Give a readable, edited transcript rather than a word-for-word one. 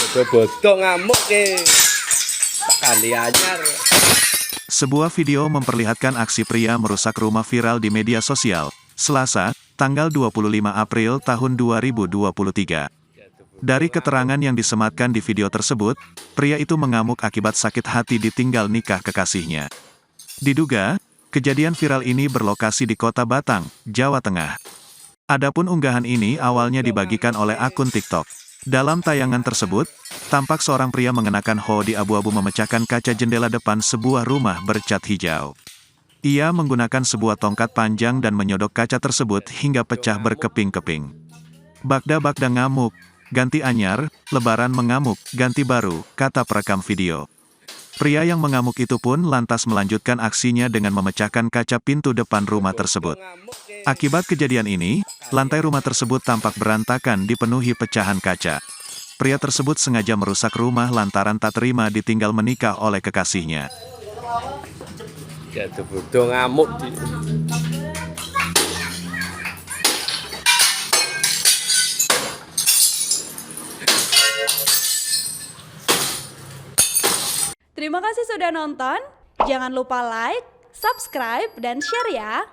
Bodoh ngamuk ke. Kali anyar. Sebuah video memperlihatkan aksi pria merusak rumah viral di media sosial, Selasa, tanggal 25 April tahun 2023. Dari keterangan yang disematkan di video tersebut, pria itu mengamuk akibat sakit hati ditinggal nikah kekasihnya. Diduga, kejadian viral ini berlokasi di Kota Batang, Jawa Tengah. Adapun unggahan ini awalnya dibagikan oleh akun TikTok. Dalam tayangan tersebut, tampak seorang pria mengenakan hoodie abu-abu memecahkan kaca jendela depan sebuah rumah bercat hijau. Ia menggunakan sebuah tongkat panjang dan menyodok kaca tersebut hingga pecah berkeping-keping. Bagda ngamuk, ganti anyar, lebaran mengamuk, ganti baru, kata perekam video. Pria yang mengamuk itu pun lantas melanjutkan aksinya dengan memecahkan kaca pintu depan rumah tersebut. Akibat kejadian ini, lantai rumah tersebut tampak berantakan dipenuhi pecahan kaca. Pria tersebut sengaja merusak rumah lantaran tak terima ditinggal menikah oleh kekasihnya. Jatuh bodoh ngamuk. Terima kasih sudah nonton. Jangan lupa like, subscribe, dan share ya.